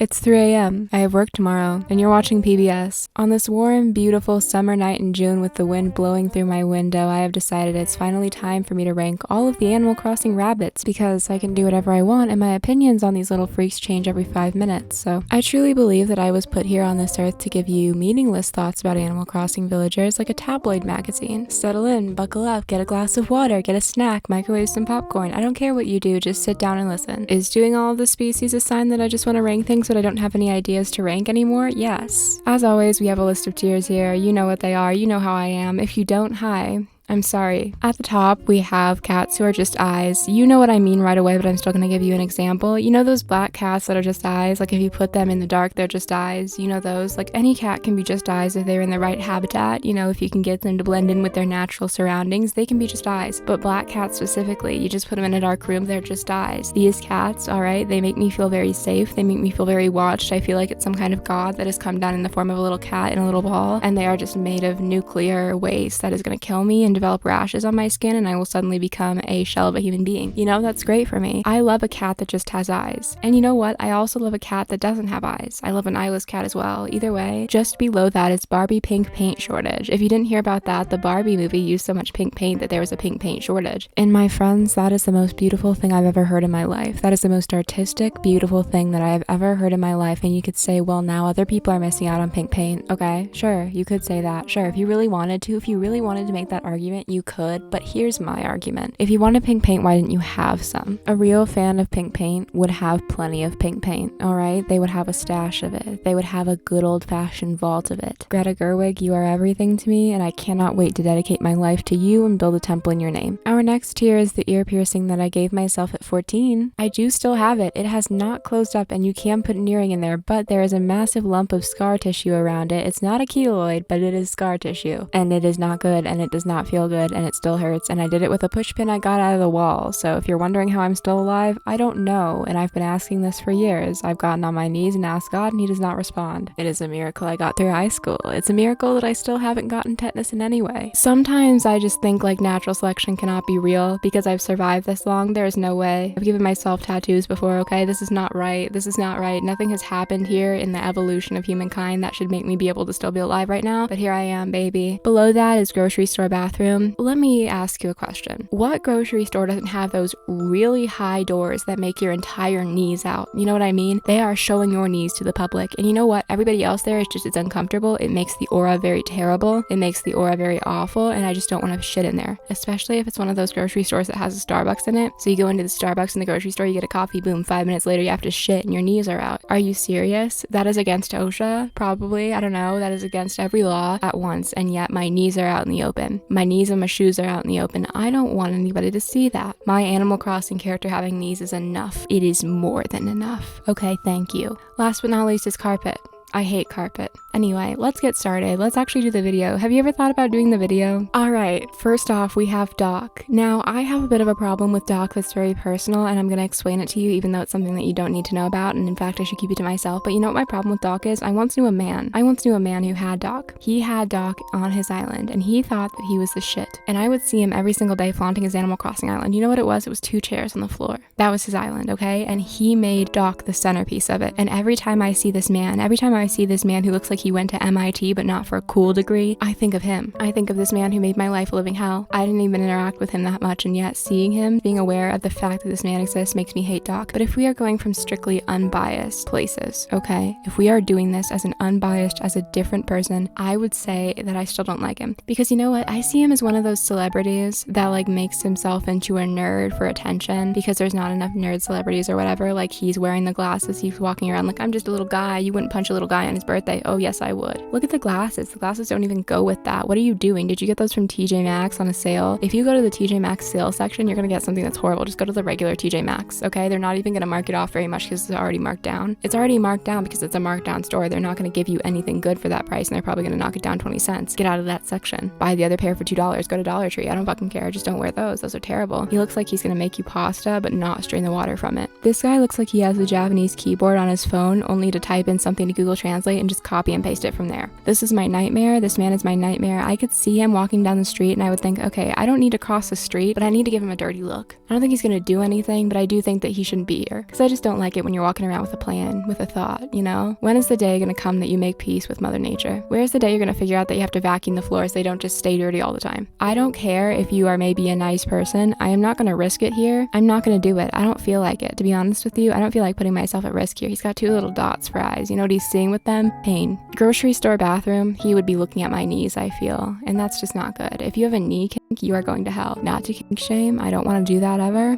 It's 3 a.m. I have work tomorrow, and you're watching PBS. On this warm, beautiful summer night in June with the wind blowing through my window, I have decided it's finally time for me to rank all of the Animal Crossing rabbits, because I can do whatever I want and my opinions on these little freaks change every 5 minutes. So I truly believe that I was put here on this earth to give you meaningless thoughts about Animal Crossing villagers like a tabloid magazine. Settle in, buckle up, get a glass of water, get a snack, microwave some popcorn. I don't care what you do, just sit down and listen. Is doing all of the species a sign that I just want to rank things but I don't have any ideas to rank anymore? Yes. As always, we have a list of tiers here. You know what they are. You know how I am. If you don't, hi. I'm sorry. At the top, we have cats who are just eyes. You know what I mean right away, but I'm still going to give you an example. You know those black cats that are just eyes? Like if you put them in the dark, they're just eyes. You know those? Like any cat can be just eyes if they're in the right habitat. You know, if you can get them to blend in with their natural surroundings, they can be just eyes. But black cats specifically, you just put them in a dark room, they're just eyes. These cats, all right, they make me feel very safe. They make me feel very watched. I feel like it's some kind of god that has come down in the form of a little cat in a little ball, and they are just made of nuclear waste that is going to kill me and develop rashes on my skin, and I will suddenly become a shell of a human being. You know, that's great for me. I love a cat that just has eyes. And you know what? I also love a cat that doesn't have eyes. I love an eyeless cat as well. Either way, just below that is Barbie pink paint shortage. If you didn't hear about that, the Barbie movie used so much pink paint that there was a pink paint shortage. And my friends, that is the most beautiful thing I've ever heard in my life. That is the most artistic, beautiful thing that I have ever heard in my life. And you could say, well, now other people are missing out on pink paint. Okay, sure, you could say that. Sure, if you really wanted to make that argument, you could, but here's my argument. If you wanted pink paint, why didn't you have some? A real fan of pink paint would have plenty of pink paint, alright? They would have a stash of it. They would have a good old-fashioned vault of it. Greta Gerwig, you are everything to me, and I cannot wait to dedicate my life to you and build a temple in your name. Our next tier is the ear piercing that I gave myself at 14. I do still have it. It has not closed up, and you can put an earring in there, but there is a massive lump of scar tissue around it. It's not a keloid, but it is scar tissue, and it is not good, and it does not feel good, and it still hurts, and I did it with a push pin I got out of the wall. So if you're wondering how I'm still alive, I don't know, and I've been asking this for years. I've gotten on my knees and asked God, and he does not respond. It is a miracle I got through high school. It's a miracle that I still haven't gotten tetanus in any way. Sometimes I just think like natural selection cannot be real because I've survived this long. There is no way. I've given myself tattoos before, okay? This is not right. This is not right. Nothing has happened here in the evolution of humankind that should make me be able to still be alive right now, but here I am, baby. Below that is grocery store bathroom. Let me ask you a question. What grocery store doesn't have those really high doors that make your entire knees out? You know what I mean? They are showing your knees to the public. And you know what? Everybody else there is just, it's uncomfortable. It makes the aura very terrible. It makes the aura very awful. And I just don't want to shit in there. Especially if it's one of those grocery stores that has a Starbucks in it. So you go into the Starbucks in the grocery store, you get a coffee, boom, 5 minutes later you have to shit and your knees are out. Are you serious? That is against OSHA, probably. I don't know. That is against every law at once. And yet my knees are out in the open. My knees and my shoes are out in the open. I don't want anybody to see that. My Animal Crossing character having knees is enough. It is more than enough. Okay, thank you. Last but not least is carpet. I hate carpet. Anyway, let's get started. Let's actually do the video. Have you ever thought about doing the video? Alright, first off, we have Doc. Now, I have a bit of a problem with Doc that's very personal, and I'm gonna explain it to you, even though it's something that you don't need to know about, and in fact, I should keep it to myself. But you know what my problem with Doc is? I once knew a man who had Doc. He had Doc on his island, and he thought that he was the shit. And I would see him every single day flaunting his Animal Crossing island. You know what it was? It was 2 chairs on the floor. That was his island, okay? And he made Doc the centerpiece of it. And every time I see this man who looks like he went to MIT but not for a cool degree, I think of him. I think of this man who made my life a living hell. I didn't even interact with him that much, and yet seeing him, being aware of the fact that this man exists makes me hate Doc. But if we are going from strictly unbiased places, okay, if we are doing this as an unbiased, as a different person, I would say that I still don't like him. Because you know what? I see him as one of those celebrities that like makes himself into a nerd for attention because there's not enough nerd celebrities or whatever. Like he's wearing the glasses, he's walking around like, I'm just a little guy. You wouldn't punch a little guy on his birthday. Oh yes, I would. Look at the glasses. The glasses don't even go with that. What are you doing? Did you get those from TJ Maxx on a sale? If you go to the TJ Maxx sale section, you're gonna get something that's horrible. Just go to the regular TJ Maxx, okay? They're not even gonna mark it off very much because it's already marked down. It's already marked down because it's a marked down store. They're not gonna give you anything good for that price, and they're probably gonna knock it down 20 cents. Get out of that section. Buy the other pair for $2. Go to Dollar Tree. I don't fucking care. Just don't wear those. Those are terrible. He looks like he's gonna make you pasta, but not strain the water from it. This guy looks like he has a Japanese keyboard on his phone only to type in something to Google Translate and just copy and paste it from there. This is my nightmare. This man is my nightmare. I could see him walking down the street and I would think, okay, I don't need to cross the street, but I need to give him a dirty look. I don't think he's gonna do anything, but I do think that he shouldn't be here. Because I just don't like it when you're walking around with a plan, with a thought, you know? When is the day gonna come that you make peace with Mother Nature? Where's the day you're gonna figure out that you have to vacuum the floors so they don't just stay dirty all the time? I don't care if you are maybe a nice person. I am not gonna risk it here. I'm not gonna do it. I don't feel like it. To be honest with you, I don't feel like putting myself at risk here. He's got 2 little dots for eyes. You know what he's seeing with them? Pain. Grocery store bathroom, he would be looking at my knees, I feel. And that's just not good. If you have a knee kink, you are going to hell. Not to kink shame. I don't want to do that ever.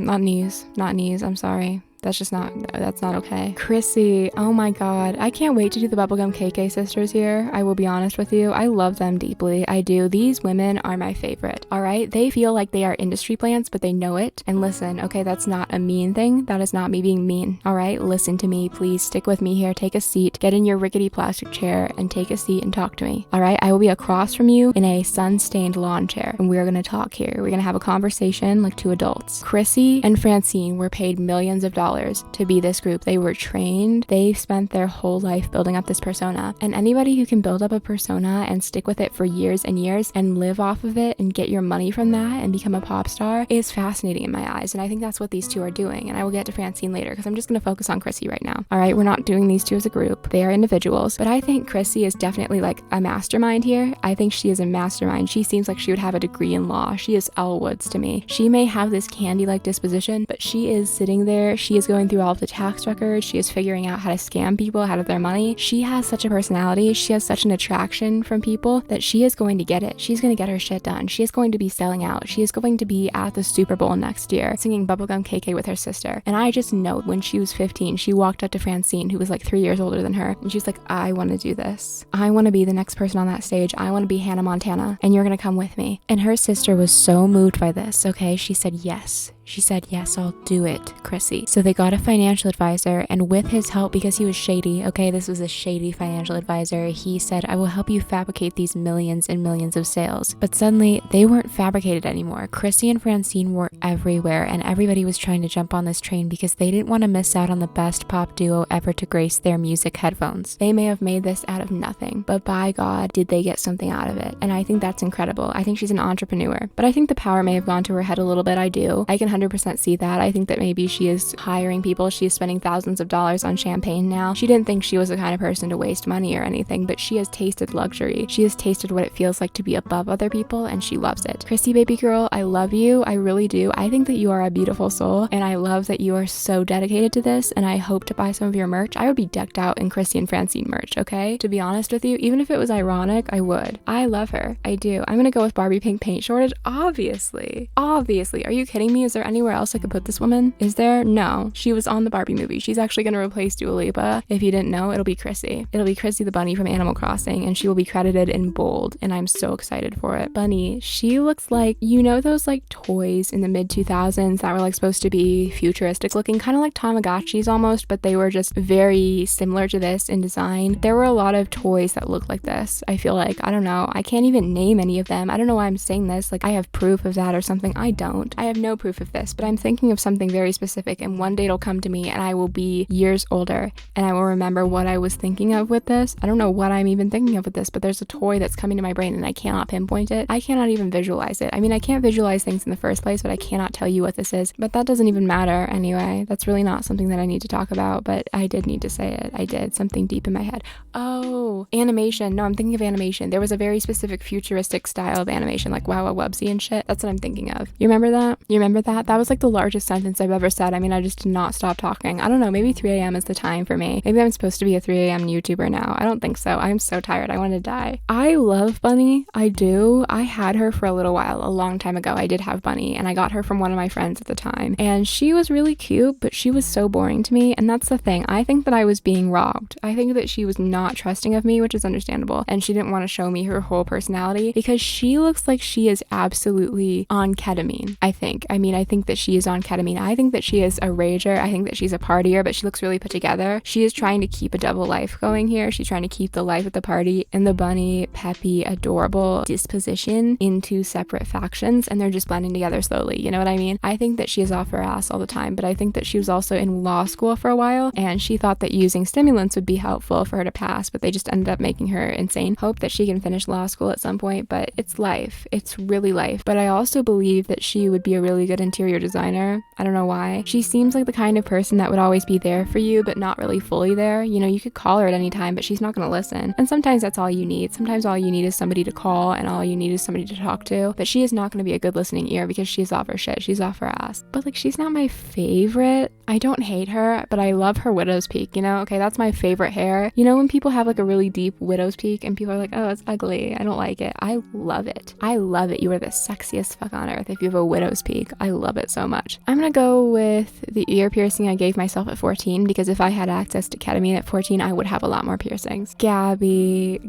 Not knees. I'm sorry. That's not okay. Chrissy, oh my god. I can't wait to do the Bubblegum KK sisters here. I will be honest with you. I love them deeply. I do. These women are my favorite. All right? They feel like they are industry plants, but they know it. And listen, okay, that's not a mean thing. That is not me being mean. All right? Listen to me. Please stick with me here. Take a seat. Get in your rickety plastic chair and take a seat and talk to me. All right? I will be across from you in a sun-stained lawn chair. And we're going to talk here. We're going to have a conversation like 2 adults. Chrissy and Francine were paid millions of dollars to be this group. They were trained. They've spent their whole life building up this persona. And anybody who can build up a persona and stick with it for years and years and live off of it and get your money from that and become a pop star is fascinating in my eyes. And I think that's what these 2 are doing. And I will get to Francine later because I'm just going to focus on Chrissy right now. All right, we're not doing these 2 as a group. They are individuals. But I think Chrissy is definitely like a mastermind here. I think she is a mastermind. She seems like she would have a degree in law. She is Elle Woods to me. She may have this candy-like disposition, but she is sitting there. She is going through all of the tax records. She is figuring out how to scam people out of their money. She has such a personality. She has such an attraction from people that she is going to get it. She's going to get her shit done. She is going to be selling out. She is going to be at the Super Bowl next year singing Bubblegum KK with her sister. And I just know when she was 15, she walked up to Francine, who was like 3 years older than her. And she was like, I want to do this. I want to be the next person on that stage. I want to be Hannah Montana. And you're going to come with me. And her sister was so moved by this. Okay. She said, yes. She said, yes, I'll do it, Chrissy. So they got a financial advisor, and with his help, because he was shady, okay, this was a shady financial advisor, he said, I will help you fabricate these millions and millions of sales. But suddenly, they weren't fabricated anymore. Chrissy and Francine were everywhere, and everybody was trying to jump on this train because they didn't want to miss out on the best pop duo ever to grace their music headphones. They may have made this out of nothing, but by God, did they get something out of it. And I think that's incredible. I think she's an entrepreneur, but I think the power may have gone to her head a little bit. I do. I can 100% see that. I think that maybe she is hiring people. She is spending thousands of dollars on champagne now. She didn't think she was the kind of person to waste money or anything, but she has tasted luxury. She has tasted what it feels like to be above other people, and she loves it. Chrissy, baby girl, I love you. I really do. I think that you are a beautiful soul, and I love that you are so dedicated to this, and I hope to buy some of your merch. I would be decked out in Chrissy and Francine merch, okay? To be honest with you, even if it was ironic, I would. I love her. I do. I'm gonna go with Barbie pink paint shortage, obviously. Obviously. Are you kidding me? Is there anywhere else I could put this woman? Is there? No. She was on the Barbie movie. She's actually going to replace Dua Lipa. If you didn't know, it'll be Chrissy. It'll be Chrissy the bunny from Animal Crossing, and she will be credited in bold, and I'm so excited for it. Bunny, she looks like, you know those like toys in the mid-2000s that were like supposed to be futuristic looking, kind of like Tamagotchis almost, but they were just very similar to this in design. There were a lot of toys that looked like this. I feel like, I don't know, I can't even name any of them. I don't know why I'm saying this, like I have proof of that or something. I don't. I have no proof of this, but I'm thinking of something very specific, and one day it'll come to me and I will be years older and I will remember what I was thinking of with this. I don't know what I'm even thinking of with this, but there's a toy that's coming to my brain and I cannot pinpoint it. I cannot even visualize it. I mean, I can't visualize things in the first place, but I cannot tell you what this is. But that doesn't even matter anyway. That's really not something that I need to talk about, but I did need to say it. I did. Something deep in my head. Oh, animation. No, I'm thinking of animation. There was a very specific futuristic style of animation, like Wow Wow Wubsy and shit. That's what I'm thinking of. You remember that? You remember that? That was like the largest sentence I've ever said. I mean, I just did not stop talking. I don't know, maybe 3 a.m. is the time for me. Maybe I'm supposed to be a 3 a.m. YouTuber now. I don't think so. I'm so tired. I want to die. I love Bunny. I do. I had her for a little while, a long time ago. I did have Bunny, and I got her from one of my friends at the time. And she was really cute, but she was so boring to me. And that's the thing. I think that I was being robbed. I think that she was not trusting of me. me, which is understandable. And she didn't want to show me her whole personality because she looks like she is absolutely on ketamine, I think. I mean, I think that she is on ketamine. I think that she is a rager. I think that she's a partier, but she looks really put together. She is trying to keep a double life going here. She's trying to keep the life at the party and the bunny, peppy, adorable disposition into separate factions, and they're just blending together slowly. You know what I mean? I think that she is off her ass all the time, but I think that she was also in law school for a while, and she thought that using stimulants would be helpful for her to pass, but they just ended up making her insane. Hope that she can finish law school at some point, but it's life. It's really life. But I also believe that she would be a really good interior designer. I don't know why. She seems like the kind of person that would always be there for you, but not really fully there. You know, you could call her at any time, but she's not going to listen. And sometimes that's all you need. Sometimes all you need is somebody to call, and all you need is somebody to talk to. But she is not going to be a good listening ear because she's off her shit. She's off her ass. But like, she's not my favorite. I don't hate her, but I love her widow's peak, you know? Okay, that's my favorite hair. You know when people have like a really deep widow's peak and people are like, oh, it's ugly, I don't like it. I love it. I love it. You are the sexiest fuck on earth if you have a widow's peak. I love it so much. I'm gonna go with the ear piercing I gave myself at 14 because if I had access to ketamine at 14, I would have a lot more piercings. Gabby.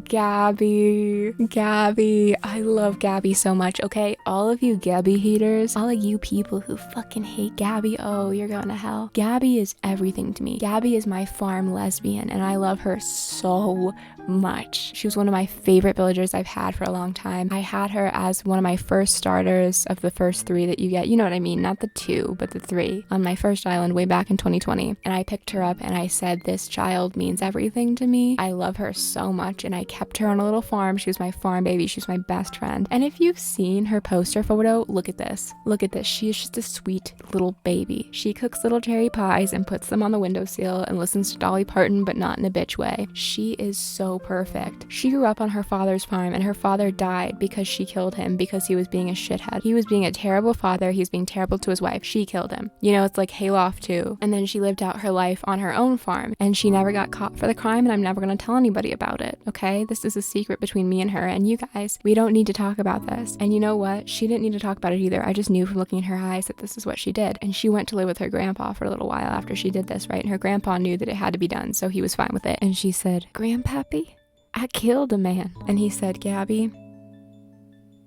I love Gabby so much, okay? All of you Gabby haters, all of you people who fucking hate Gabby, oh, you're going to hell. Gabby is everything to me. Gabby is my farm lesbian, and I love her so much. She was one of my favorite villagers I've had for a long time. I had her as one of my first starters of the first 3 that you get. You know what I mean? Not the 2, but the 3 on my first island way back in 2020. And I picked her up and I said, this child means everything to me. I love her so much, and I kept her on a little farm. She was my farm baby. She was my best friend. And if you've seen her poster photo, look at this. Look at this. She is just a sweet little baby. She cooks little cherry pies and puts them on the windowsill and listens to Dolly Parton, but not in a bitch way. She is so perfect. She grew up on her father's farm, and her father died because she killed him because he was being a shithead. He was being a terrible father. He was being terrible to his wife. She killed him. You know, it's like Hayloft too. And then she lived out her life on her own farm, and she never got caught for the crime, and I'm never going to tell anybody about it, okay? This is a secret between me and her, and you guys. We don't need to talk about this. And you know what? She didn't need to talk about it either. I just knew from looking in her eyes that this is what she did. And she went to live with her grandpa for a little while after she did this, right? And her grandpa knew that it had to be done, so he was fine with it. And she said, Grandpappy, I killed a man. And he said, Gabby,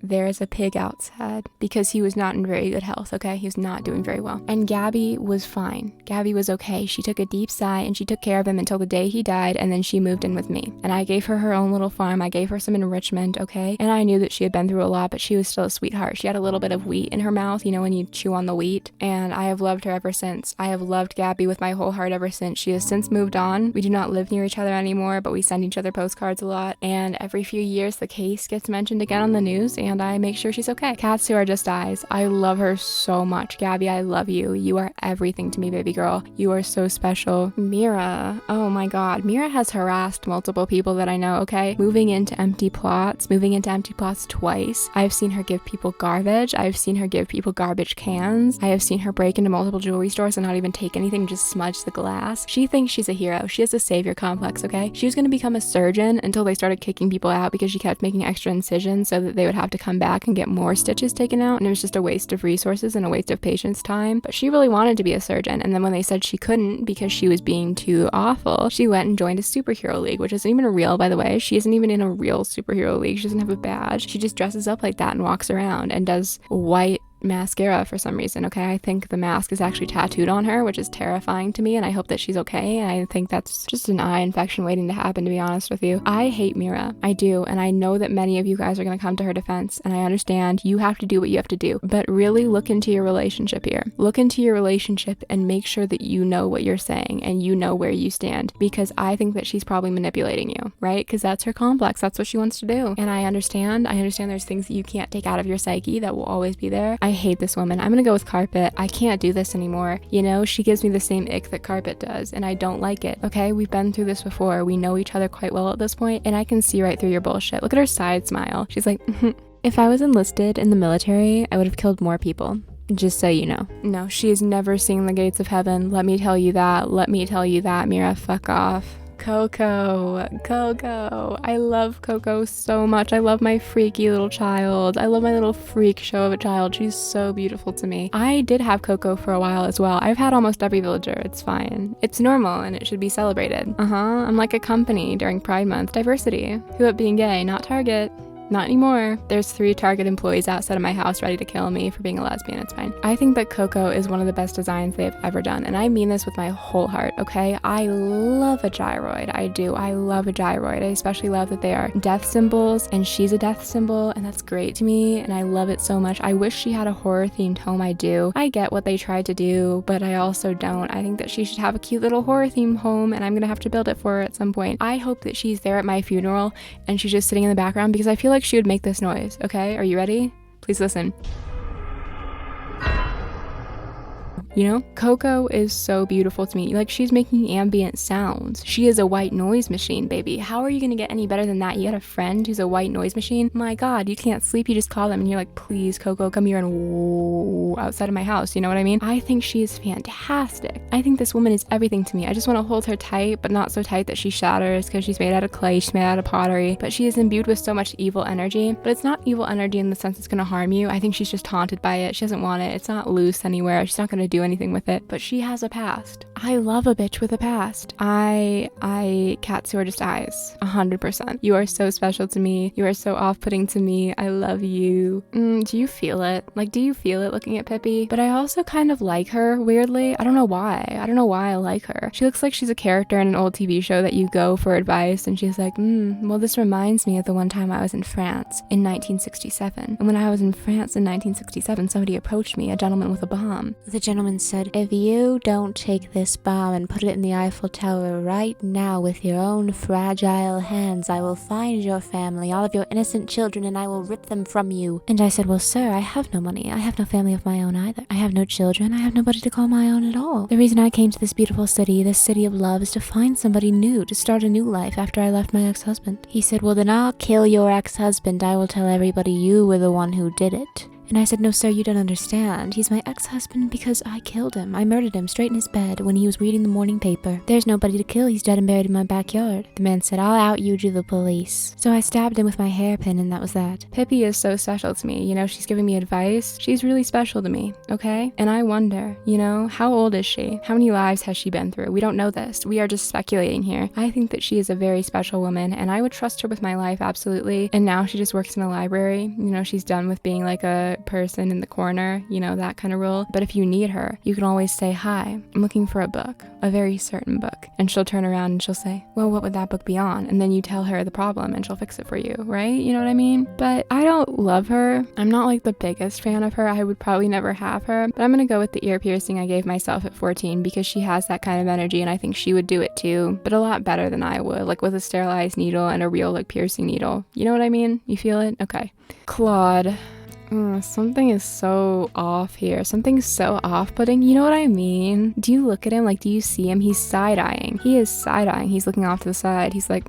there is a pig outside, because he was not in very good health, okay? He was not doing very well. And Gabby was fine. Gabby was okay. She took a deep sigh and she took care of him until the day he died, and then she moved in with me. And I gave her own little farm. I gave her some enrichment, okay? And I knew that she had been through a lot, but she was still a sweetheart. She had a little bit of wheat in her mouth, you know, when you chew on the wheat. And I have loved her ever since. I have loved Gabby with my whole heart ever since. She has since moved on. We do not live near each other anymore, but we send each other postcards a lot. And every few years, the case gets mentioned again on the news, and I make sure she's okay. Cats who are just eyes. I love her so much. Gabby, I love you. You are everything to me, baby girl. You are so special. Mira. Oh my god. Mira has harassed multiple people that I know, okay? Moving into empty plots twice. I've seen her give people garbage. I've seen her give people garbage cans. I have seen her break into multiple jewelry stores and not even take anything, just smudge the glass. She thinks she's a hero. She has a savior complex, okay? She was going to become a surgeon until they started kicking people out because she kept making extra incisions so that they would have to come back and get more stitches taken out, and it was just a waste of resources and a waste of patients' time. But she really wanted to be a surgeon, and then when they said she couldn't because she was being too awful, she went and joined a superhero league, which isn't even real, by the way. She isn't even in a real superhero league. She doesn't have a badge. She just dresses up like that and walks around and does white mascara for some reason, okay? I think the mask is actually tattooed on her, which is terrifying to me, and I hope that she's okay. I think that's just an eye infection waiting to happen, to be honest with you. I hate Mira. I do, and I know that many of you guys are going to come to her defense, and I understand you have to do what you have to do, but really look into your relationship here. Look into your relationship and make sure that you know what you're saying and you know where you stand, because I think that she's probably manipulating you, right? Because that's her complex. That's what she wants to do, and I understand there's things that you can't take out of your psyche that will always be there. I hate this woman. I'm gonna go with Carpet. I can't do this anymore. You know, she gives me the same ick that Carpet does, and I don't like it, okay? We've been through this before. We know each other quite well at this point, and I can see right through your bullshit. Look at her side smile. She's like, If I was enlisted in the military, I would have killed more people. Just so you know. No, she has never seen the gates of heaven. Let me tell you that. Mira, fuck off. Coco. I love Coco so much. I love my freaky little child. I love my little freak show of a child. She's so beautiful to me. I did have Coco for a while as well. I've had almost every villager. It's fine. It's normal and it should be celebrated. I'm like a company during Pride Month. Diversity. Who up being gay? Not Target. Not anymore. There's 3 Target employees outside of my house ready to kill me for being a lesbian. It's fine. I think that Coco is one of the best designs they've ever done, and I mean this with my whole heart, okay? I love a gyroid. I do. I love a gyroid. I especially love that they are death symbols, and she's a death symbol, and that's great to me, and I love it so much. I wish she had a horror-themed home. I do. I get what they tried to do, but I also don't. I think that she should have a cute little horror-themed home, and I'm gonna have to build it for her at some point. I hope that she's there at my funeral, and she's just sitting in the background, because I feel like she would make this noise. Okay, are you ready? Please listen. You know, Coco is so beautiful to me. Like, she's making ambient sounds. She is a white noise machine, baby. How are you gonna get any better than that? You got a friend who's a white noise machine? My God, you can't sleep. You just call them and you're like, please, Coco, come here and whoa, outside of my house. You know what I mean? I think she is fantastic. I think this woman is everything to me. I just want to hold her tight, but not so tight that she shatters, because she's made out of clay, she's made out of pottery, but she is imbued with so much evil energy. But it's not evil energy in the sense it's gonna harm you. I think she's just haunted by it. She doesn't want it. It's not loose anywhere. She's not gonna do anything with it, but she has a past. I love a bitch with a past. Cats who are just eyes, 100%. You are so special to me. You are so off-putting to me. I love you. Do you feel it? Like, do you feel it looking at Pippy? But I also kind of like her, weirdly. I don't know why. I don't know why I like her. She looks like she's a character in an old TV show that you go for advice, and she's like, well, this reminds me of the one time I was in France in 1967. And when I was in France in 1967, somebody approached me, a gentleman with a bomb. The gentleman said, if you don't take this bomb and put it in the Eiffel Tower right now with your own fragile hands, I will find your family, all of your innocent children, and I will rip them from you. And I said, well, sir, I have no money. I have no family of my own either. I have no children. I have nobody to call my own at all. The reason I came to this beautiful city, this city of love, is to find somebody new, to start a new life after I left my ex-husband. He said, well, then I'll kill your ex-husband. I will tell everybody you were the one who did it. And I said, no, sir, you don't understand. He's my ex-husband because I killed him. I murdered him straight in his bed when he was reading the morning paper. There's nobody to kill. He's dead and buried in my backyard. The man said, I'll out you to the police. So I stabbed him with my hairpin, and that was that. Pippy is so special to me. You know, she's giving me advice. She's really special to me, okay? And I wonder, you know, how old is she? How many lives has she been through? We don't know this. We are just speculating here. I think that she is a very special woman, and I would trust her with my life, absolutely. And now she just works in a library. You know, she's done with being like a person in the corner, you know, that kind of role. But if you need her, you can always say, hi, I'm looking for a book, a very certain book. And she'll turn around and she'll say, well, what would that book be on? And then you tell her the problem and she'll fix it for you, right? You know what I mean? But I don't love her. I'm not like the biggest fan of her. I would probably never have her, but I'm gonna go with the ear piercing I gave myself at 14 because she has that kind of energy and I think she would do it too, but a lot better than I would, like with a sterilized needle and a real like piercing needle. You know what I mean? You feel it? Okay. Claude. Something is so off here. Something's so off-putting. You know what I mean? Do you look at him? Like, do you see him? He's side-eyeing. He is side-eyeing. He's looking off to the side. He's like,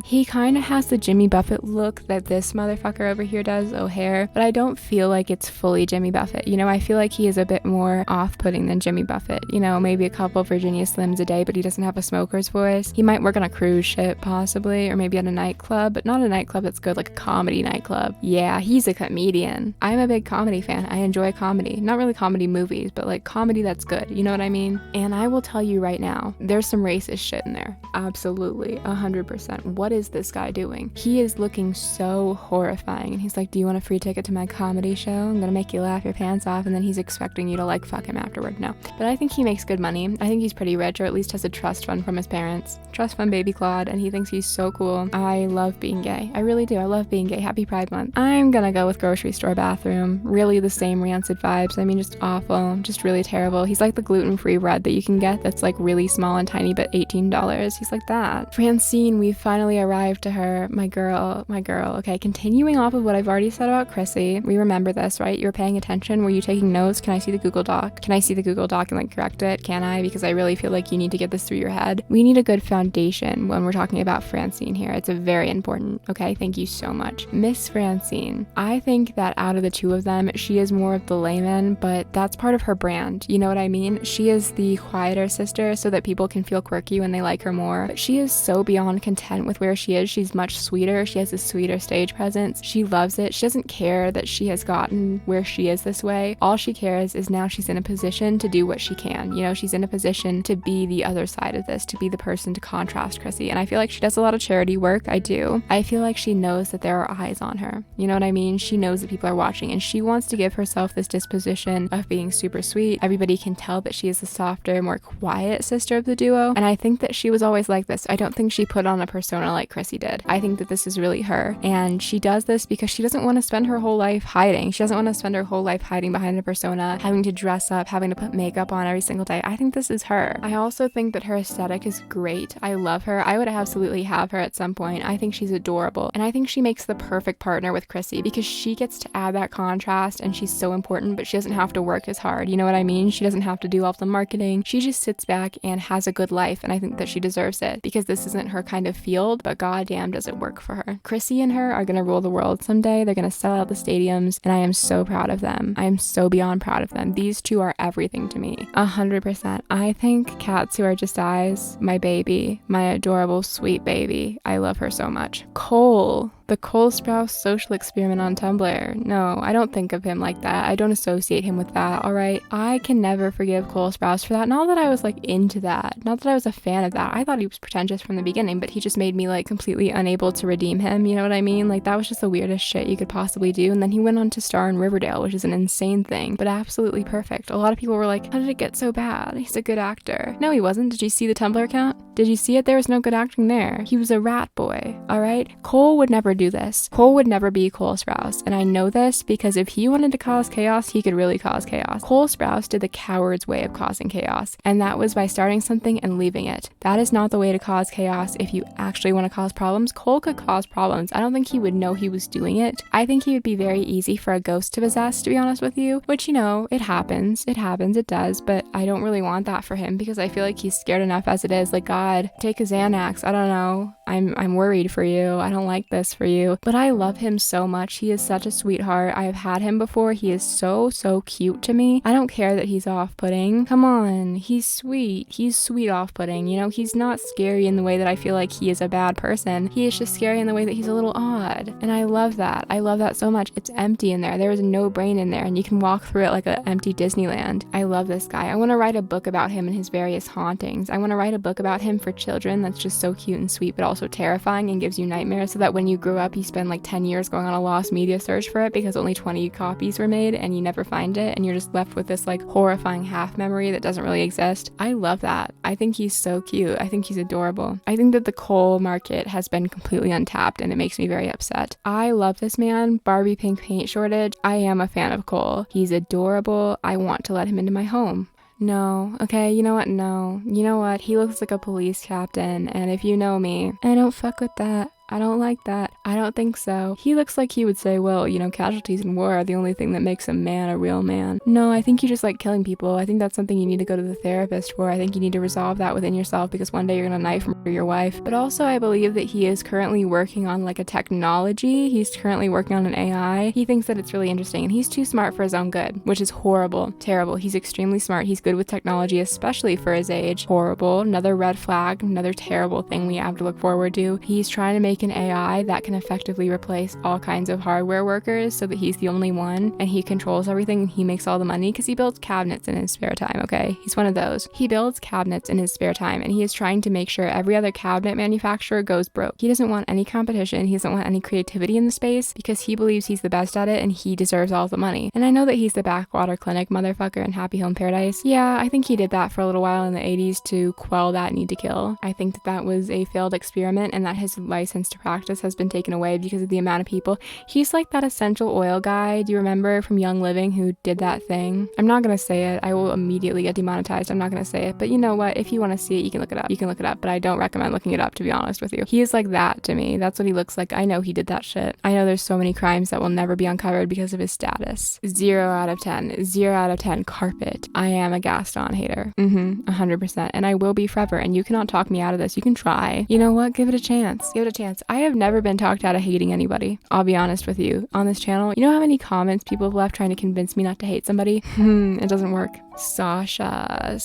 He kind of has the Jimmy Buffett look that this motherfucker over here does, O'Hare, but I don't feel like it's fully Jimmy Buffett. You know, I feel like he is a bit more off-putting than Jimmy Buffett. You know, maybe a couple Virginia Slims a day, but he doesn't have a smoker's voice. He might work on a cruise ship, possibly, or maybe at a nightclub, but not a nightclub that's good, like a comedy nightclub. Yeah, he's a comedian. I'm a big comedy fan. I enjoy comedy. Not really comedy movies, but like comedy that's good. You know what I mean? And I will tell you right now, there's some racist shit in there. Absolutely. 100%. What is this guy doing? He is looking so horrifying. And he's like, do you want a free ticket to my comedy show? I'm gonna make you laugh your pants off. And then he's expecting you to like fuck him afterward. No. But I think he makes good money. I think he's pretty rich, or at least has a trust fund from his parents. Trust fund baby Claude. And he thinks he's so cool. I love being gay. I really do. I love being gay. Happy Pride Month. I'm gonna go with grocery store bathroom. Really the same rancid vibes. I mean, just awful. Just really terrible. He's like the gluten-free bread that you can get that's like really small and tiny but $18. He's like that. Francine, we finally arrived to her. My girl. Okay, continuing off of what I've already said about Chrissy. We remember this, right? You're paying attention. Were you taking notes? Can I see the Google Doc? Can I see the Google Doc and like correct it? Can I? Because I really feel like you need to get this through your head. We need a good foundation when we're talking about Francine here. It's a very important. Okay, thank you so much. Miss Francine. I think think that out of the two of them, she is more of the layman, but that's part of her brand. You know what I mean? She is the quieter sister so that people can feel quirky when they like her more. But she is so beyond content with where she is. She's much sweeter. She has a sweeter stage presence. She loves it. She doesn't care that she has gotten where she is this way. All she cares is now she's in a position to do what she can. You know, she's in a position to be the other side of this, to be the person to contrast Chrissy. And I feel like she does a lot of charity work. I do. I feel like she knows that there are eyes on her. You know what I mean? She knows that people are watching, and she wants to give herself this disposition of being super sweet. Everybody can tell that she is the softer, more quiet sister of the duo. And I think that she was always like this. I don't think she put on a persona like Chrissy did. I think that this is really her. And she does this because she doesn't want to spend her whole life hiding. She doesn't want to spend her whole life hiding behind a persona, having to dress up, having to put makeup on every single day. I think this is her. I also think that her aesthetic is great. I love her. I would absolutely have her at some point. I think she's adorable. And I think she makes the perfect partner with Chrissy because she gets to add that contrast, and she's so important, but she doesn't have to work as hard. You know what I mean? She doesn't have to do all of the marketing. She just sits back and has a good life, and I think that she deserves it because this isn't her kind of field, but goddamn does it work for her. Chrissy and her are gonna rule the world someday. They're gonna sell out the stadiums, and I am so proud of them. I am so beyond proud of them. These two are everything to me. 100%. I think cats who are just eyes, my baby, my adorable sweet baby. I love her so much. Cole. The Cole Sprouse social experiment on Tumblr. No, I don't think of him like that. I don't associate him with that, alright? I can never forgive Cole Sprouse for that. Not that I was like into that. Not that I was a fan of that. I thought he was pretentious from the beginning, but he just made me like completely unable to redeem him. You know what I mean? Like that was just the weirdest shit you could possibly do. And then he went on to star in Riverdale, which is an insane thing, but absolutely perfect. A lot of people were like, how did it get so bad? He's a good actor. No, he wasn't. Did you see the Tumblr account? Did you see it? There was no good acting there. He was a rat boy, alright? Cole would never do this. Cole would never be Cole Sprouse, and I know this because if he wanted to cause chaos, he could really cause chaos. Cole Sprouse did the coward's way of causing chaos, and that was by starting something and leaving it. That is not the way to cause chaos. If you actually want to cause problems, Cole could cause problems. I don't think he would know he was doing it. I think he would be very easy for a ghost to possess, to be honest with you, which, you know, it happens, it does, but I don't really want that for him because I feel like he's scared enough as it is. Like, God, take a Xanax. I don't know. I'm worried for you. I don't like this for you. But I love him so much. He is such a sweetheart. I have had him before. He is so cute to me. I don't care that he's off-putting. Come on. He's sweet. He's sweet off-putting. You know, he's not scary in the way that I feel like he is a bad person. He is just scary in the way that he's a little odd. And I love that. I love that so much. It's empty in there. There is no brain in there, and you can walk through it like an empty Disneyland. I love this guy. I want to write a book about him and his various hauntings. I want to write a book about him for children that's just so cute and sweet, but also terrifying and gives you nightmares, so that when you grow up, you spend like 10 years going on a lost media search for it because only 20 copies were made and you never find it, and you're just left with this like horrifying half memory that doesn't really exist. I love that. I think he's so cute. I think he's adorable. I think that the Cole market has been completely untapped, and it makes me very upset. I love this man. Barbie pink paint shortage. I am a fan of Cole. He's adorable. I want to let him into my home. No. Okay, you know what? No. You know what? He looks like a police captain, and if you know me, I don't fuck with that. I don't like that. I don't think so. He looks like he would say, well, you know, casualties in war are the only thing that makes a man a real man. No, I think you just like killing people. I think that's something you need to go to the therapist for. I think you need to resolve that within yourself because one day you're gonna knife murder your wife. But also I believe that he is currently working on like a technology. He's currently working on an AI. He thinks that it's really interesting, and he's too smart for his own good, which is horrible. Terrible. He's extremely smart. He's good with technology, especially for his age. Horrible. Another red flag. Another terrible thing we have to look forward to. He's trying to make an AI that can effectively replace all kinds of hardware workers so that he's the only one and he controls everything and he makes all the money because he builds cabinets in his spare time, okay? He's one of those. He builds cabinets in his spare time, and he is trying to make sure every other cabinet manufacturer goes broke. He doesn't want any competition. He doesn't want any creativity in the space because he believes he's the best at it and he deserves all the money. And I know that he's the backwater clinic motherfucker in Happy Home Paradise. Yeah, I think he did that for a little while in the 80s to quell that need to kill. I think that that was a failed experiment and that his license to practice has been taken away because of the amount of people. He's like that essential oil guy, do you remember from Young Living, who did that thing? I'm not gonna say it. I will immediately get demonetized. I'm not gonna say it, but you know what? If you want to see it, you can look it up. You can look it up, but I don't recommend looking it up, to be honest with you. He is like that to me. That's what he looks like. I know he did that shit. I know there's so many crimes that will never be uncovered because of his status. 0 out of 10. 0 out of 10. Carpet. I am a Gaston hater. 100%. And I will be forever, and you cannot talk me out of this. You can try. You know what? Give it a chance. Give it a chance. comments. I have never been talked out of hating anybody. I'll be honest with you. On this channel, you know how many comments people have left trying to convince me not to hate somebody? It doesn't work. Sasha.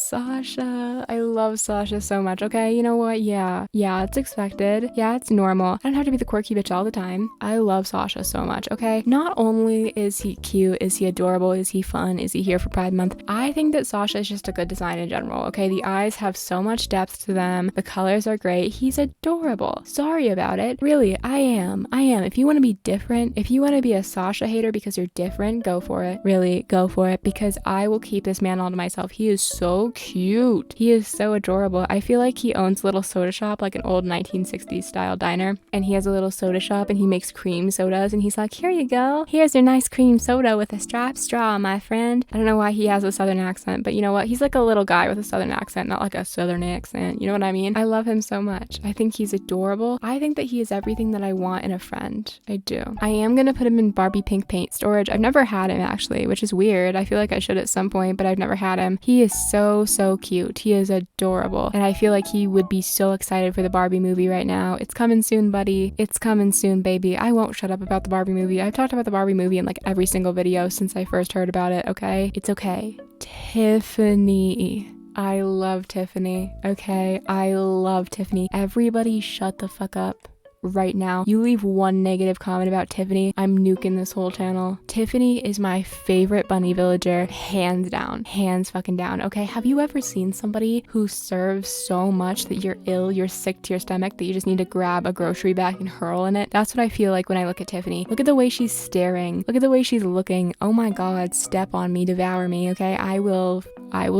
I love Sasha so much. Okay, you know what? Yeah, it's expected. Yeah, it's normal. I don't have to be the quirky bitch all the time. I love Sasha so much, okay? Not only is he cute, is he adorable, is he fun, is he here for Pride Month? I think that Sasha is just a good design in general, okay? The eyes have so much depth to them. The colors are great. He's adorable. Sorry about it. Really, I am. If you want to be different, if you want to be a Sasha hater because you're different, go for it. Really, go for it, because I will keep this man all to myself. He is so cute. He is so adorable. I feel like he owns a little soda shop, like an old 1960s style diner, and he has a little soda shop and he makes cream sodas, and he's like, here you go. Here's your nice cream soda with a striped straw, my friend. I don't know why he has a southern accent, but you know what? He's like a little guy with a southern accent, not like a southern accent. You know what I mean? I love him so much. I think he's adorable. I think that he is everything that I want in a friend. I do. I am gonna put him in Barbie pink paint storage. I've never had him actually, which is weird. I feel like I should at some point, but I've never had him. He is so cute. He is adorable. And I feel like he would be so excited for the Barbie movie right now. It's coming soon, buddy. It's coming soon, baby. I won't shut up about the Barbie movie. I've talked about the Barbie movie in like every single video since I first heard about it, okay? It's okay. Tiffany. I love Tiffany, okay? I love Tiffany. Everybody shut the fuck up right now. You leave one negative comment about Tiffany, I'm nuking this whole channel. Tiffany is my favorite bunny villager, hands down, hands fucking down, okay? Have you ever seen somebody who serves so much that you're ill, you're sick to your stomach, that you just need to grab a grocery bag and hurl in it? That's what I feel like when I look at Tiffany. Look at the way she's staring. Look at the way she's looking. Oh my God, step on me, devour me, okay? I will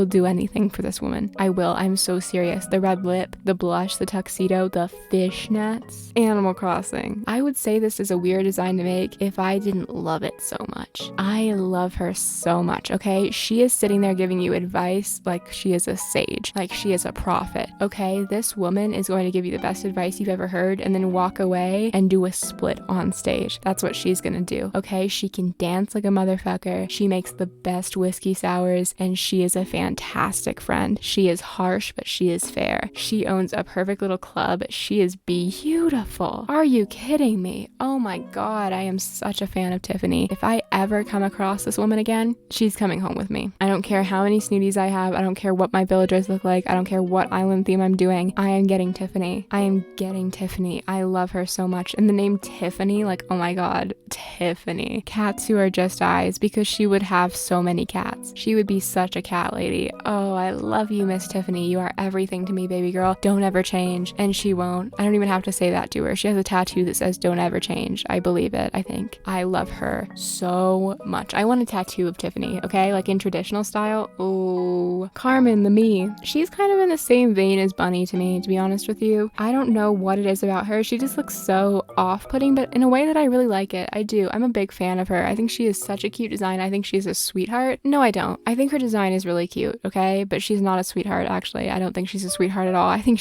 do anything for this woman. I will. I'm so serious. The red lip, the blush, the tuxedo, the fishnets. Animal Crossing. I would say this is a weird design to make if I didn't love it so much. I love her so much, okay? She is sitting there giving you advice like she is a sage, like she is a prophet, okay? This woman is going to give you the best advice you've ever heard and then walk away and do a split on stage. That's what she's gonna do, okay? She can dance like a motherfucker. She makes the best whiskey sours, and she is a fantastic friend. She is harsh, but she is fair. She owns a perfect little club. She is beautiful. Are you kidding me? Oh my God, I am such a fan of Tiffany. If I ever come across this woman again, she's coming home with me. I don't care how many snooties I have. I don't care what my villagers look like. I don't care what island theme I'm doing. I am getting Tiffany. I am getting Tiffany. I love her so much. And the name Tiffany, like, oh my God, Tiffany. Cats who are just eyes, because she would have so many cats. She would be such a cat lady. Oh, I love you, Miss Tiffany. You are everything to me, baby girl. Don't ever change. And she won't. I don't even have to say that to her. She has a tattoo that says don't ever change. I believe it, I think. I love her so much. I want a tattoo of Tiffany, okay? Like in traditional style. Oh, Carmen, the me. She's kind of in the same vein as Bunny to me, to be honest with you. I don't know what it is about her. She just looks so off-putting, but in a way that I really like it. I do. I'm a big fan of her. I think she is such a cute design. I think she's a sweetheart. No, I don't. I think her design is really cute, okay? But she's not a sweetheart, actually. I don't think she's a sweetheart at all. I think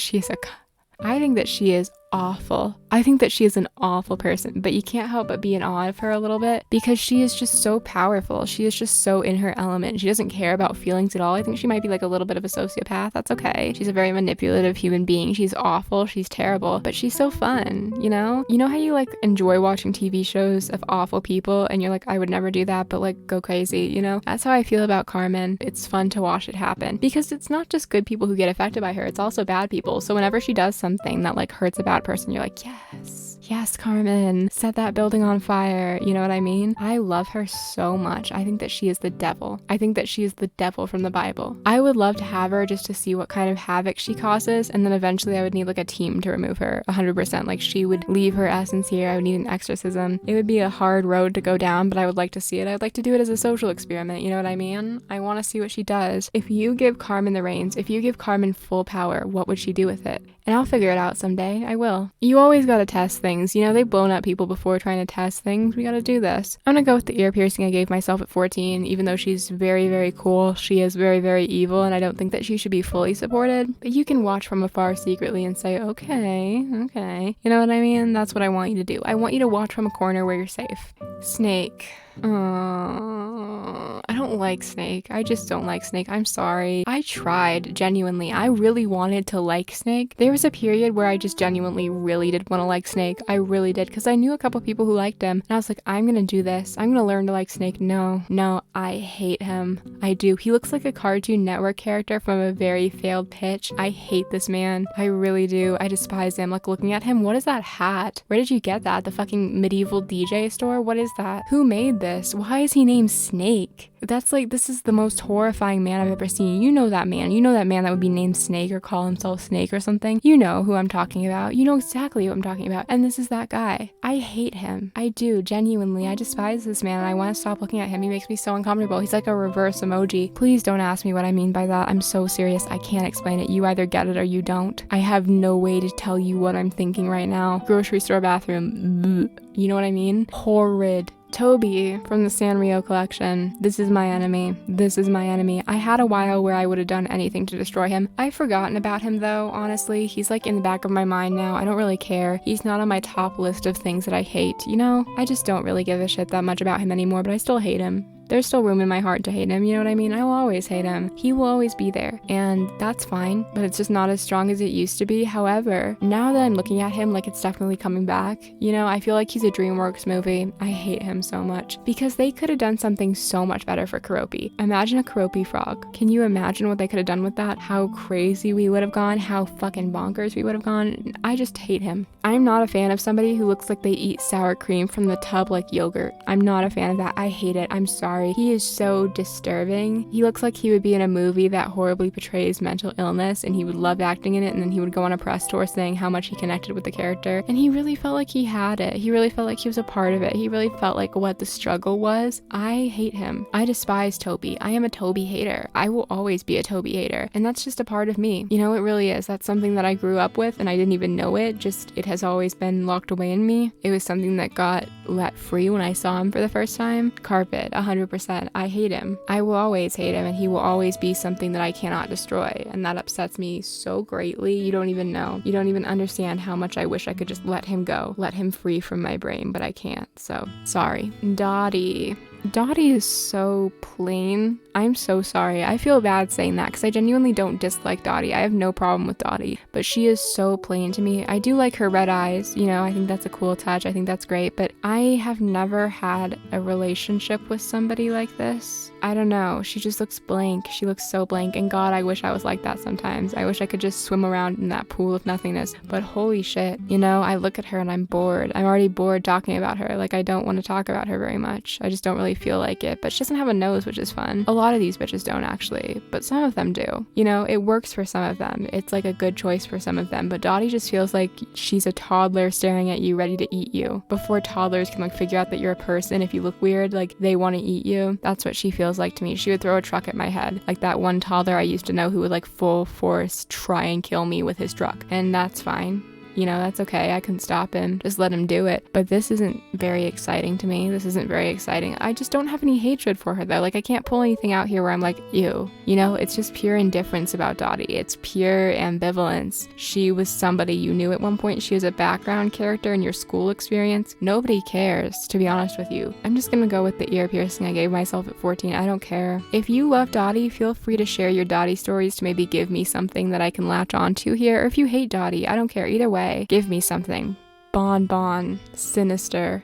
that she is awful. I think that she is an awful person, but you can't help but be in awe of her a little bit because she is just so powerful. She is just so in her element. She doesn't care about feelings at all. I think she might be like a little bit of a sociopath. That's okay. She's a very manipulative human being. She's awful. She's terrible, but she's so fun, you know? You know how you like enjoy watching TV shows of awful people and you're like, I would never do that, but like go crazy, you know? That's how I feel about Carmen. It's fun to watch it happen because it's not just good people who get affected by her. It's also bad people. So whenever she does something that like hurts a bad person, you're like, yes, Carmen, set that building on fire. You know what I mean? I love her so much. I think that she is the devil. I think that she is the devil from the Bible. I would love to have her just to see what kind of havoc she causes, and then eventually I would need like a team to remove her 100%. Like she would leave her essence here. I would need an exorcism. It would be a hard road to go down, but I would like to see it. I'd like to do it as a social experiment. You know what I mean? I want to see what she does. If you give Carmen the reins, if you give Carmen full power, what would she do with it? And I'll figure it out someday. I will. You always gotta test things. You know, they've blown up people before trying to test things. We gotta do this. I'm gonna go with the ear piercing I gave myself at 14. Even though she's very, very cool, she is very, very evil, and I don't think that she should be fully supported. But you can watch from afar secretly and say, okay. You know what I mean? That's what I want you to do. I want you to watch from a corner where you're safe. Snake. I don't don't like Snake. I just don't like Snake. I'm sorry. I tried, genuinely. I really wanted to like Snake. There was a period where I just genuinely really did want to like Snake. I really did, because I knew a couple people who liked him. And I was like, I'm gonna do this. I'm gonna learn to like Snake. No, I hate him. I do. He looks like a Cartoon Network character from a very failed pitch. I hate this man. I really do. I despise him. Like, looking at him, what is that hat? Where did you get that? The fucking medieval DJ store? What is that? Who made this? Why is he named Snake? That's like, this is the most horrifying man I've ever seen. You know that man. You know that man that would be named Snake or call himself Snake or something. You know who I'm talking about. You know exactly who I'm talking about. And this is that guy. I hate him. I do, genuinely. I despise this man and I want to stop looking at him. He makes me so uncomfortable. He's like a reverse emoji. Please don't ask me what I mean by that. I'm so serious. I can't explain it. You either get it or you don't. I have no way to tell you what I'm thinking right now. Grocery store bathroom. Bleh. You know what I mean? Horrid. Toby from the Sanrio collection. This is my enemy. This is my enemy. I had a while where I would have done anything to destroy him. I've forgotten about him though, honestly. He's like in the back of my mind now. I don't really care. He's not on my top list of things that I hate. You know, I just don't really give a shit that much about him anymore, but I still hate him. There's still room in my heart to hate him, you know what I mean? I will always hate him. He will always be there, and that's fine, but it's just not as strong as it used to be. However, now that I'm looking at him, like, it's definitely coming back. You know, I feel like he's a DreamWorks movie. I hate him so much because they could have done something so much better for Keroppi. Imagine a Keroppi frog. Can you imagine what they could have done with that? How crazy we would have gone, how fucking bonkers we would have gone. I just hate him. I'm not a fan of somebody who looks like they eat sour cream from the tub like yogurt. I'm not a fan of that. I hate it. I'm sorry. He is so disturbing. He looks like he would be in a movie that horribly portrays mental illness, and he would love acting in it, and then he would go on a press tour saying how much he connected with the character, and he really felt like he had it. He really felt like he was a part of it. He really felt like what the struggle was. I hate him. I despise Toby. I am a Toby hater. I will always be a Toby hater, and that's just a part of me. You know, it really is. That's something that I grew up with, and I didn't even know it. Just, it has always been locked away in me. It was something that got let free when I saw him for the first time. Carpet, 100%. I hate him. I will always hate him, and he will always be something that I cannot destroy, and that upsets me so greatly. You don't even know. You don't even understand how much I wish I could just let him go, let him free from my brain, but I can't. So, sorry. Dottie is so plain. I'm so sorry. I feel bad saying that because I genuinely don't dislike Dottie. I have no problem with Dottie, but she is so plain to me. I do like her red eyes. You know, I think that's a cool touch. I think that's great, but I have never had a relationship with somebody like this. I don't know. She just looks blank. She looks so blank, and God, I wish I was like that sometimes. I wish I could just swim around in that pool of nothingness, but holy shit, you know, I look at her and I'm bored. I'm already bored talking about her. Like, I don't want to talk about her very much. I just don't really feel like it, but she doesn't have a nose, which is fun. A lot of these bitches don't actually, but some of them do. You know, it works for some of them. It's like a good choice for some of them, but Dottie just feels like she's a toddler staring at you ready to eat you. Before toddlers can like figure out that you're a person, if you look weird, like they want to eat you. That's what she feels like to me. She would throw a truck at my head. Like that one toddler I used to know who would like full force try and kill me with his truck, and that's fine. You know, that's okay. I can stop him. Just let him do it. But this isn't very exciting to me. This isn't very exciting. I just don't have any hatred for her, though. Like, I can't pull anything out here where I'm like, ew. You know, it's just pure indifference about Dottie. It's pure ambivalence. She was somebody you knew at one point. She was a background character in your school experience. Nobody cares, to be honest with you. I'm just gonna go with the ear piercing I gave myself at 14. I don't care. If you love Dottie, feel free to share your Dottie stories to maybe give me something that I can latch on to here. Or if you hate Dottie, I don't care. Either way, give me something. Bonbon, sinister.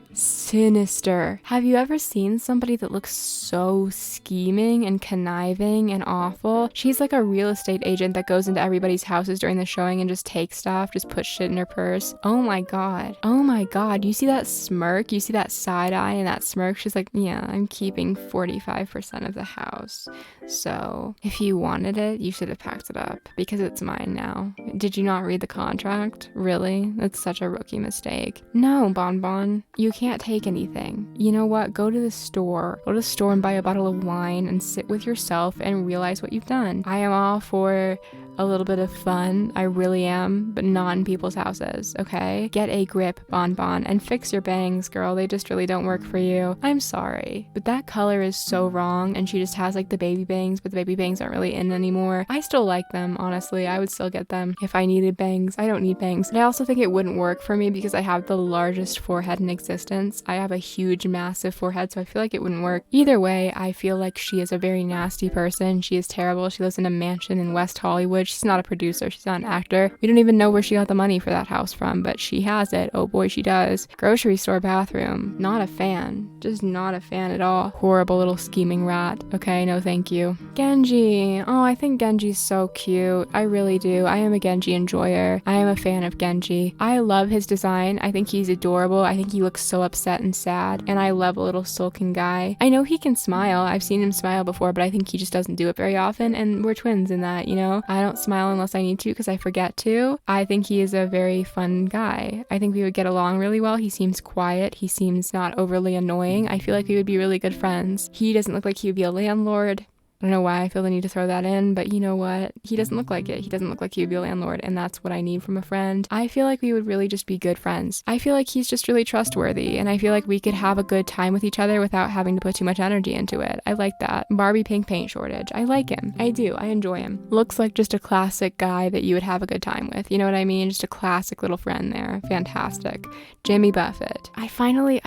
Have you ever seen somebody that looks so scheming and conniving and awful? She's like a real estate agent that goes into everybody's houses during the showing and just takes stuff, just puts shit in her purse. Oh my god. You see that smirk? You see that side eye and that smirk? She's like, yeah, I'm keeping 45% of the house. So if you wanted it, you should have packed it up because it's mine now. Did you not read the contract? Really? That's such a rookie mistake. No, Bonbon, you can't take anything. You know what? Go to the store and buy a bottle of wine and sit with yourself and realize what you've done. I am all for a little bit of fun. I really am, but not in people's houses, okay? Get a grip, Bonbon, and fix your bangs, girl. They just really don't work for you. I'm sorry, but that color is so wrong, and she just has like the baby bangs, but the baby bangs aren't really in anymore. I still like them, honestly. I would still get them if I needed bangs. I don't need bangs. But I also think it wouldn't work for me because I have the largest forehead in existence. I have a huge, massive forehead, so I feel like it wouldn't work. Either way, I feel like she is a very nasty person. She is terrible. She lives in a mansion in West Hollywood. She's not a producer. She's not an actor. We don't even know where she got the money for that house from, but she has it. Oh boy, she does. Grocery store bathroom. Not a fan. Just not a fan at all. Horrible little scheming rat. Okay, no thank you. Genji. Oh, I think Genji's so cute. I really do. I am a Genji enjoyer. I am a fan of Genji. I love his design. I think he's adorable. I think he looks so upset and sad, and I love a little sulking guy. I know he can smile. I've seen him smile before, but I think he just doesn't do it very often, and we're twins in that, you know? I don't smile unless I need to because I forget to. I think he is a very fun guy. I think we would get along really well. He seems quiet. He seems not overly annoying. I feel like we would be really good friends. He doesn't look like he would be a landlord. I don't know why I feel the need to throw that in, but you know what? He doesn't look like it. He doesn't look like he would be a landlord, and that's what I need from a friend. I feel like we would really just be good friends. I feel like he's just really trustworthy, and I feel like we could have a good time with each other without having to put too much energy into it. I like that. Barbie pink paint shortage. I like him. I do. I enjoy him. Looks like just a classic guy that you would have a good time with. You know what I mean? Just a classic little friend there. Fantastic. Jimmy Buffett. I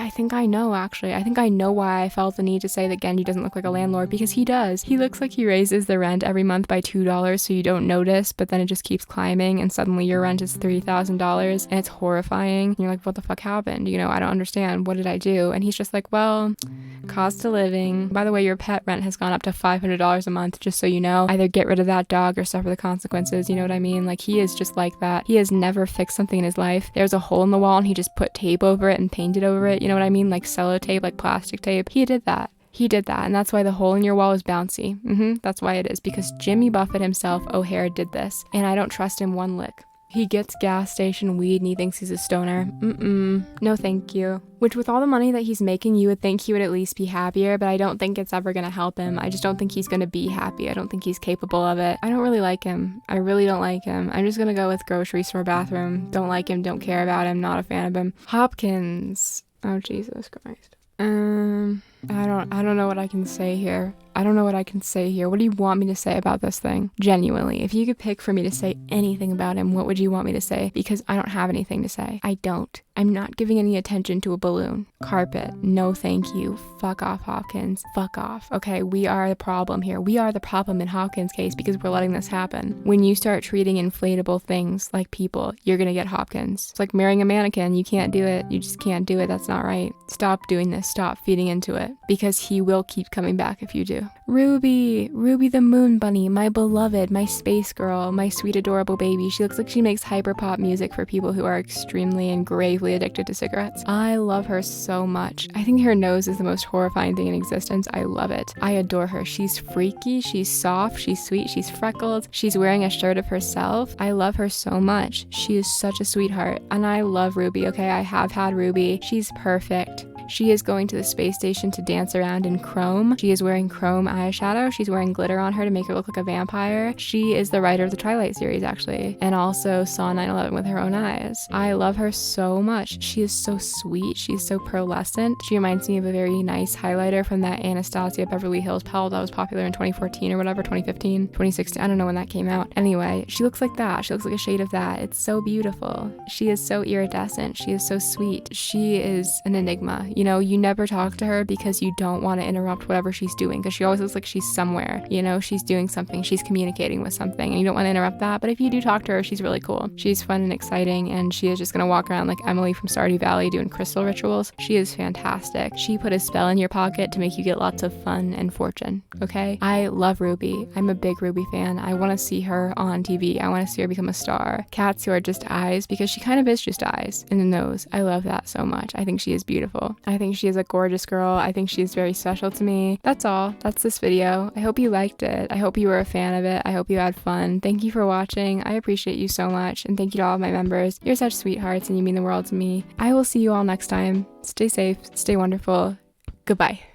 think I know why I felt the need to say that Genji doesn't look like a landlord, because he does. He looks like he raises the rent every month by $2 so you don't notice, but then it just keeps climbing and suddenly your rent is $3,000 and it's horrifying. And you're like, what the fuck happened? You know, I don't understand. What did I do? And he's just like, well, cost of living. By the way, your pet rent has gone up to $500 a month, just so you know. Either get rid of that dog or suffer the consequences. You know what I mean? Like, he is just like that. He has never fixed something in his life. There's a hole in the wall and he just put tape over it and painted over it. You know what I mean? Like sellotape, like plastic tape. He did that. And that's why the hole in your wall is bouncy. That's why it is, because Jimmy Buffett himself, O'Hare, did this, and I don't trust him one lick. He gets gas station weed and he thinks he's a stoner. No thank you. Which, with all the money that he's making, you would think he would at least be happier, but I don't think it's ever gonna help him. I just don't think he's gonna be happy. I don't think he's capable of it. I don't really like him. I really don't like him. I'm just gonna go with grocery store bathroom. Don't like him, don't care about him, not a fan of him. Hopkins. Oh, Jesus Christ. I don't know what I can say here. What do you want me to say about this thing? Genuinely, if you could pick for me to say anything about him, what would you want me to say? Because I don't have anything to say. I don't. I'm not giving any attention to a balloon. Carpet. No thank you. Fuck off, Hopkins. Fuck off. Okay, we are the problem here. We are the problem in Hopkins' case because we're letting this happen. When you start treating inflatable things like people, you're gonna get Hopkins. It's like marrying a mannequin. You can't do it. You just can't do it. That's not right. Stop doing this. Stop feeding into it. Because he will keep coming back if you do. Ruby the moon bunny, my beloved, my space girl, my sweet adorable baby. She looks like she makes hyperpop music for people who are extremely and gravely addicted to cigarettes. I love her so much. I think her nose is the most horrifying thing in existence. I love it. I adore her. She's freaky, she's soft, she's sweet, she's freckled, she's wearing a shirt of herself. I love her so much. She is such a sweetheart. And I love Ruby, okay? I have had Ruby. She's perfect. She is going to the space station to dance around in chrome. She is wearing chrome eyeshadow. She's wearing glitter on her to make her look like a vampire. She is the writer of the Twilight series, actually, and also saw 9/11 with her own eyes. I love her so much. She is so sweet. She's so pearlescent. She reminds me of a very nice highlighter from that Anastasia Beverly Hills palette that was popular in 2014 or whatever, 2015, 2016. I don't know when that came out. Anyway, she looks like that. She looks like a shade of that. It's so beautiful. She is so iridescent. She is so sweet. She is an enigma. You know, you never talk to her because you don't want to interrupt whatever she's doing, because she always looks like she's somewhere. You know, she's doing something, she's communicating with something, and you don't want to interrupt that. But if you do talk to her, she's really cool. She's fun and exciting, and she is just gonna walk around like Emily from Stardew Valley doing crystal rituals. She is fantastic. She put a spell in your pocket to make you get lots of fun and fortune, okay? I love Ruby. I'm a big Ruby fan. I want to see her on TV. I want to see her become a star. Cats who are just eyes, because she kind of is just eyes and a nose. I love that so much. I think she is beautiful. I think she is a gorgeous girl. I think she is very special to me. That's all. That's this video. I hope you liked it. I hope you were a fan of it. I hope you had fun. Thank you for watching. I appreciate you so much. And thank you to all of my members. You're such sweethearts and you mean the world to me. I will see you all next time. Stay safe. Stay wonderful. Goodbye.